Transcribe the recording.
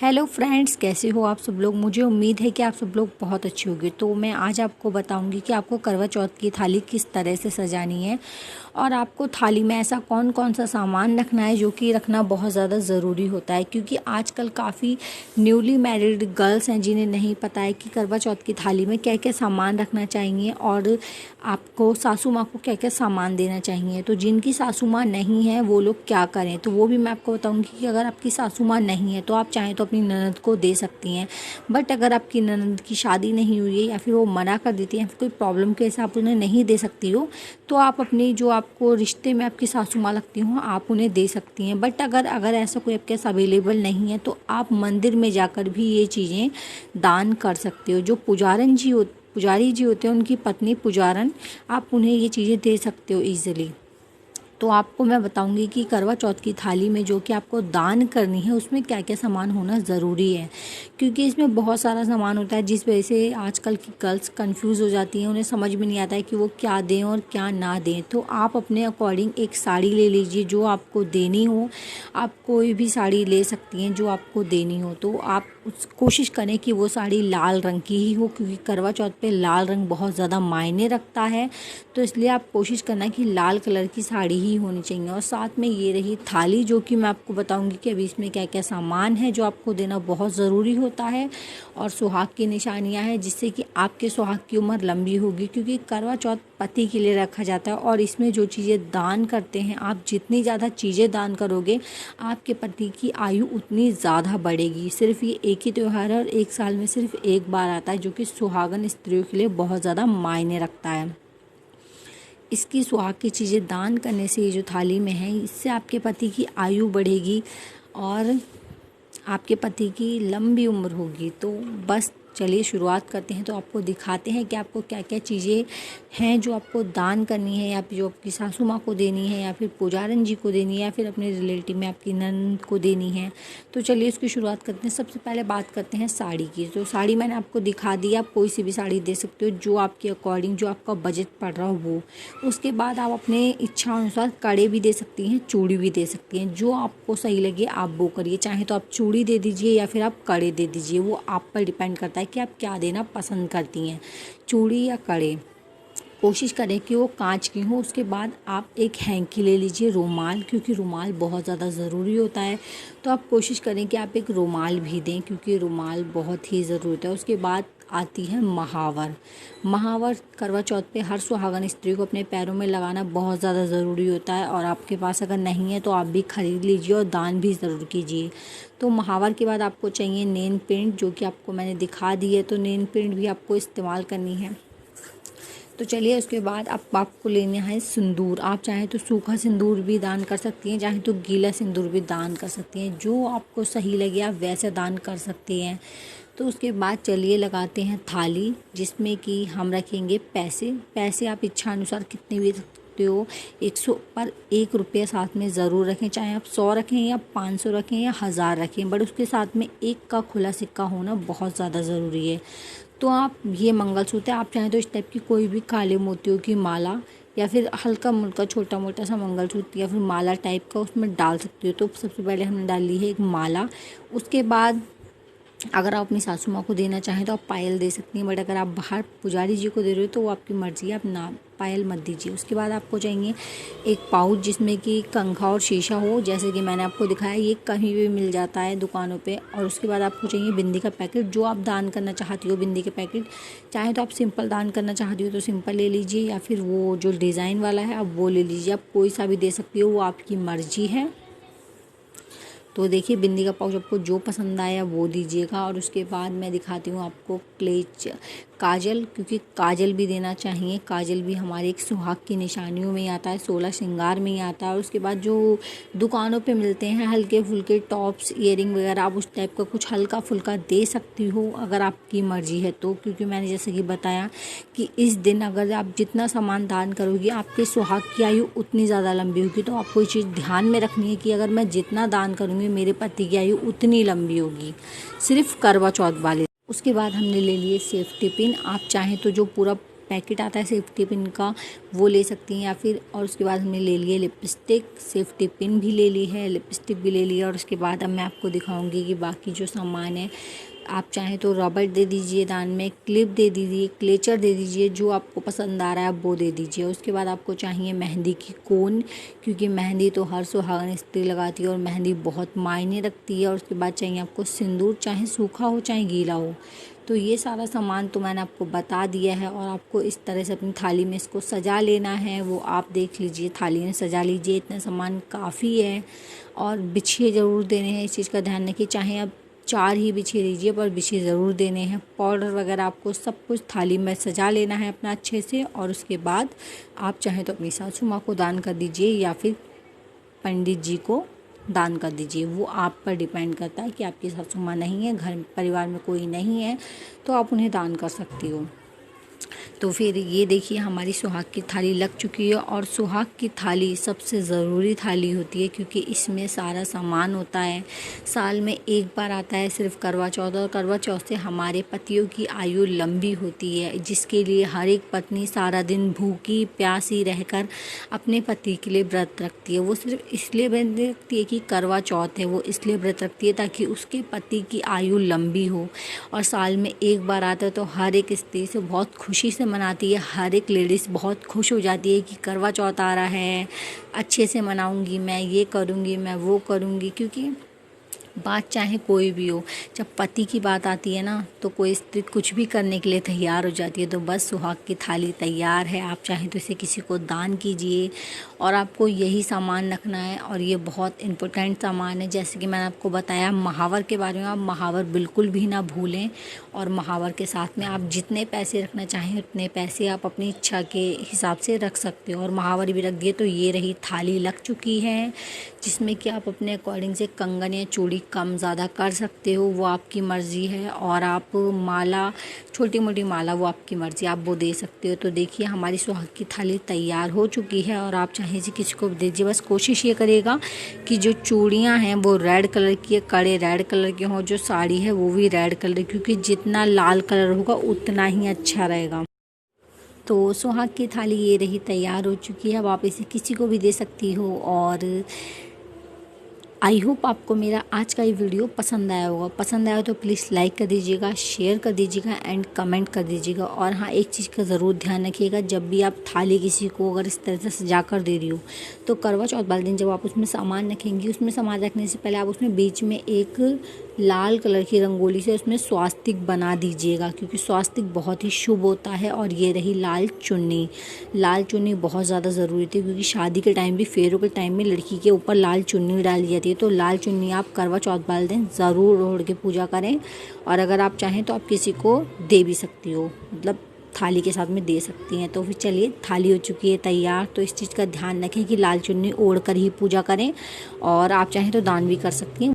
Hello friends, कैसे हो आप सब लोग। मुझे उम्मीद है कि आप सब लोग बहुत अच्छे होंगे। तो मैं आज आपको बताऊंगी कि आपको करवा चौथ की थाली किस तरह से सजानी है और आपको थाली में ऐसा कौन कौन सा सामान रखना है जो कि रखना बहुत ज़्यादा ज़रूरी होता है, क्योंकि आजकल काफ़ी न्यूली मैरिड गर्ल्स हैं जिन्हें नहीं पता है कि करवा चौथ की थाली में क्या क्या सामान रखना चाहिए और आपको सासू माँ को क्या क्या सामान देना चाहिए। तो जिनकी सासू माँ नहीं है वो लोग क्या करें, तो वो भी मैं आपको बताऊंगी कि अगर आपकी सासू माँ नहीं है तो आप चाहें तो अपनी ननद को दे सकती हैं। बट अगर आपकी ननद की शादी नहीं हुई है या फिर वो मना कर देती है, कोई प्रॉब्लम के हिसाब उन्हें नहीं दे सकती हो, तो आप अपनी जो आपको रिश्ते में आपकी सासू माँ लगती हो आप उन्हें दे सकती हैं। बट अगर अगर ऐसा कोई आपके पास अवेलेबल नहीं है तो आप मंदिर में जाकर भी ये चीज़ें दान कर सकते हो। जो पुजारी जी होते हैं उनकी पत्नी पुजारन, आप उन्हें ये चीज़ें दे सकते हो ईजिली। तो आपको मैं बताऊंगी कि करवा चौथ की थाली में जो कि आपको दान करनी है उसमें क्या क्या सामान होना ज़रूरी है, क्योंकि इसमें बहुत सारा सामान होता है जिस वजह से आजकल की गर्ल्स कंफ्यूज हो जाती हैं। उन्हें समझ में नहीं आता है कि वो क्या दें और क्या ना दें। तो आप अपने अकॉर्डिंग एक साड़ी ले लीजिए जो आपको देनी हो। आप कोई भी साड़ी ले सकती हैं जो आपको देनी हो। तो आप कोशिश करें कि वो साड़ी लाल रंग की ही हो, क्योंकि करवा चौथ पे लाल रंग बहुत ज़्यादा मायने रखता है। तो इसलिए आप कोशिश करना कि लाल कलर की साड़ी ही होनी चाहिए। और साथ में ये रही थाली, जो कि मैं आपको बताऊंगी कि अभी इसमें क्या क्या सामान है जो आपको देना बहुत ज़रूरी होता है। और सुहाग की निशानियां हैं जिससे कि आपके सुहाग की उम्र लंबी होगी, क्योंकि करवा चौथ पति के लिए रखा जाता है। और इसमें जो चीज़ें दान करते हैं, आप जितनी ज़्यादा चीज़ें दान करोगे आपके पति की आयु उतनी ज़्यादा बढ़ेगी। सिर्फ ये एक ही त्यौहार है और एक साल में सिर्फ एक बार आता है, जो कि सुहागन स्त्रियों के लिए बहुत ज़्यादा मायने रखता है। इसकी सुहाग की चीज़ें दान करने से ये जो थाली में है, इससे आपके पति की आयु बढ़ेगी और आपके पति की लंबी उम्र होगी। तो बस चलिए शुरुआत करते हैं। तो आपको दिखाते हैं कि आपको क्या क्या चीज़ें हैं जो आपको दान करनी है, या फिर जो आपकी सासू माँ को देनी है, या फिर पुजारन जी को देनी है, या फिर अपने रिलेटिव में आपकी ननद को देनी है। तो चलिए इसकी शुरुआत करते हैं। सबसे पहले बात करते हैं साड़ी की। तो साड़ी मैंने आपको दिखा दी, आप कोई सी भी साड़ी दे सकते हो जो आपके अकॉर्डिंग, जो आपका बजट पड़ रहा हो वो। उसके बाद आप अपने इच्छा अनुसार कड़े भी दे सकती हैं, चूड़ी भी दे सकती हैं। जो आपको सही लगे आप वो करिए। चाहे तो आप चूड़ी दे दीजिए या फिर आप कड़े दे दीजिए, वो आप पर डिपेंड करता है कि आप क्या देना पसंद करती हैं, चूड़ी या कड़े। कोशिश करें कि वो कांच की हो। उसके बाद आप एक हैंकी ले लीजिए, रुमाल, क्योंकि रुमाल बहुत ज़्यादा ज़रूरी होता है। तो आप कोशिश करें कि आप एक रुमाल भी दें, क्योंकि रुमाल बहुत ही ज़रूरी होता है। उसके बाद आती है महावर। महावर करवा चौथ पे हर सुहागन स्त्री को अपने पैरों में लगाना बहुत ज़्यादा ज़रूरी होता है, और आपके पास अगर नहीं है तो आप भी खरीद लीजिए और दान भी ज़रूर कीजिए। तो महावर के बाद आपको चाहिए नेल पेंट, जो कि आपको मैंने दिखा दी है। तो नेल पेंट भी आपको इस्तेमाल करनी है। तो चलिए उसके बाद आपको लेना है सिंदूर। आप चाहें तो सूखा सिंदूर भी दान कर सकती हैं, चाहे तो गीला सिंदूर भी दान कर सकती हैं। जो आपको सही लगे आप वैसे दान कर सकती हैं। तो उसके बाद चलिए लगाते हैं थाली, जिसमें कि हम रखेंगे पैसे आप इच्छा अनुसार कितने भी रख सकते हो। 100 पर 1 रुपया साथ में ज़रूर रखें, चाहे आप 100 रखें या 500 रखें या 1000 रखें, बट उसके साथ में 1 का खुला सिक्का होना बहुत ज़्यादा ज़रूरी है। तो आप ये मंगलसूत्र, आप चाहें तो इस टाइप की कोई भी काले मोतियों की माला या फिर हल्का मुल्का छोटा मोटा सा मंगलसूत्र या फिर माला टाइप का उसमें डाल सकती हो। तो सबसे पहले हमने डाल ली है एक माला। उसके बाद अगर आप अपनी सासू माँ को देना चाहें तो आप पायल दे सकती हैं, बट अगर आप बाहर पुजारी जी को दे रहे हो तो वो आपकी मर्ज़ी है, आप ना पायल मत दीजिए। उसके बाद आपको चाहिए एक पाउच जिसमें कि कंघा और शीशा हो, जैसे कि मैंने आपको दिखाया, ये कहीं भी मिल जाता है दुकानों पे। और उसके बाद आपको चाहिए बिंदी का पैकेट, जो आप दान करना चाहती हो बिंदी के पैकेट। चाहे तो आप सिंपल दान करना चाहती हो तो सिंपल ले लीजिए, या फिर वो जो डिज़ाइन वाला है आप वो ले लीजिए। आप कोई सा भी दे सकती हो, वो आपकी मर्ज़ी है। तो देखिए बिंदी का पाउच आपको जो पसंद आया वो दीजिएगा। और उसके बाद मैं दिखाती हूँ आपको काजल, क्योंकि काजल भी देना चाहिए। काजल भी हमारे एक सुहाग की निशानियों में ही आता है, 16 श्रृंगार में ही आता है। और उसके बाद जो दुकानों पे मिलते हैं हल्के फुल्के टॉप्स, ईयरिंग वगैरह, आप उस टाइप का कुछ हल्का फुल्का दे सकती हो अगर आपकी मर्जी है तो। क्योंकि मैंने जैसे कि बताया कि इस दिन अगर आप जितना सामान दान करोगी आपके सुहाग की आयु उतनी ज़्यादा लंबी होगी। तो आपको ये चीज़ ध्यान में रखनी है कि अगर मैं जितना दान करूँगी मेरे पति की आयु उतनी लंबी होगी, सिर्फ करवा चौथ वाले। उसके बाद हमने ले लिए सेफ्टी पिन। आप चाहें तो जो पूरा पैकेट आता है सेफ्टी पिन का, वो ले सकती हैं। या फिर और उसके बाद हमने ले लिए लिपस्टिक, सेफ्टी पिन भी ले ली है, लिपस्टिक भी ले लिया। और उसके बाद अब मैं आपको दिखाऊंगी कि बाकी जो सामान है, आप चाहें तो रबड़ दे दीजिए दान में, क्लिप दे दीजिए, क्लेचर दे दीजिए, जो आपको पसंद आ रहा है आप वो दे दीजिए। उसके बाद आपको चाहिए मेहंदी की कोन, क्योंकि मेहंदी तो हर सुहागन स्त्री लगाती है और मेहंदी बहुत मायने रखती है। और उसके बाद चाहिए आपको सिंदूर, चाहे सूखा हो चाहे गीला हो। तो ये सारा सामान तो मैंने आपको बता दिया है और आपको इस तरह से अपनी थाली में इसको सजा लेना है, वो आप देख लीजिए, थाली में सजा लीजिए। इतना सामान काफ़ी है। और बिछिए ज़रूर देने हैं, इस चीज़ का ध्यान रखिए। चाहे आप 4 ही बिछिए दीजिए पर बिछिए ज़रूर देने हैं। पाउडर वगैरह आपको सब कुछ थाली में सजा लेना है अपना अच्छे से। और उसके बाद आप चाहें तो अपनी सासू माँ को दान कर दीजिए या फिर पंडित जी को दान कर दीजिए। वो आप पर डिपेंड करता है कि आपकी सासू माँ नहीं है, घर परिवार में कोई नहीं है, तो आप उन्हें दान कर सकती हो। तो फिर ये देखिए हमारी सुहाग की थाली लग चुकी है। और सुहाग की थाली सबसे ज़रूरी थाली होती है, क्योंकि इसमें सारा सामान होता है। साल में एक बार आता है सिर्फ करवा चौथ, और करवा चौथ से हमारे पतियों की आयु लंबी होती है, जिसके लिए हर एक पत्नी सारा दिन भूखी प्यासी रहकर अपने पति के लिए व्रत रखती है। वो सिर्फ इसलिए व्रत रखती है कि करवा चौथ है, वो इसलिए व्रत रखती है ताकि उसके पति की आयु लंबी हो। और साल में एक बार आता है तो हर एक स्त्री से बहुत खुशी से मनाती है। हर एक लेडीज़ बहुत खुश हो जाती है कि करवा चौथ आ रहा है, अच्छे से मनाऊंगी मैं, ये करूंगी मैं, वो करूंगी। क्योंकि बात चाहे कोई भी हो, जब पति की बात आती है ना, तो कोई स्त्री कुछ भी करने के लिए तैयार हो जाती है। तो बस सुहाग की थाली तैयार है, आप चाहें तो इसे किसी को दान कीजिए। और आपको यही सामान रखना है, और ये बहुत इम्पोर्टेंट सामान है। जैसे कि मैंने आपको बताया महावर के बारे में, आप महावर बिल्कुल भी ना भूलें। और महावर के साथ में आप जितने पैसे रखना चाहें उतने पैसे आप अपनी इच्छा के हिसाब से रख सकते हो। और महावर भी रख दिए। तो ये रही थाली लग चुकी है, जिसमें कि आप अपने अकॉर्डिंग से कंगन या चूड़ी कम ज़्यादा कर सकते हो, वो आपकी मर्ज़ी है। और आप माला, छोटी मोटी माला, वो आपकी मर्ज़ी, आप वो दे सकते हो। तो देखिए हमारी सुहाग की थाली तैयार हो चुकी है। और आप चाहे जी किसी को भी दीजिए, बस कोशिश ये करिएगा कि जो चूड़ियाँ हैं वो रेड कलर की, कड़े रेड कलर के हों, जो साड़ी है वो भी रेड कलर, क्योंकि जितना लाल कलर होगा उतना ही अच्छा रहेगा। तो सुहाग की थाली ये रही तैयार हो चुकी है। अब आप इसे किसी को भी दे सकती हो। और आई होप आपको मेरा आज का ये वीडियो पसंद आया होगा। पसंद आया तो प्लीज़ लाइक कर दीजिएगा, शेयर कर दीजिएगा एंड कमेंट कर दीजिएगा। और हाँ, एक चीज़ का ज़रूर ध्यान रखिएगा, जब भी आप थाली किसी को अगर इस तरह से सजा कर दे रही हो, तो करवा चौथ वाले दिन जब आप उसमें सामान रखेंगी, उसमें सामान रखने से पहले आप उसमें बीच में एक लाल कलर की रंगोली से उसमें स्वास्तिक बना दीजिएगा, क्योंकि स्वास्तिक बहुत ही शुभ होता है। और ये रही लाल चुन्नी। लाल चुन्नी बहुत ज़्यादा ज़रूरी थी, क्योंकि शादी के टाइम भी, फेरों के टाइम में लड़की के ऊपर लाल चुन्नी डाली जाती है। तो लाल चुन्नी आप करवा चौथ वाले दिन ज़रूर ओढ़ के पूजा करें। और अगर आप चाहें तो आप किसी को दे भी सकती हो, मतलब थाली के साथ में दे सकती हैं। तो फिर चलिए, थाली हो चुकी है तैयार। तो इस चीज़ का ध्यान रखें कि लाल चुन्नी ओढ़ कर ही पूजा करें। और आप चाहें तो दान भी कर सकती हैं।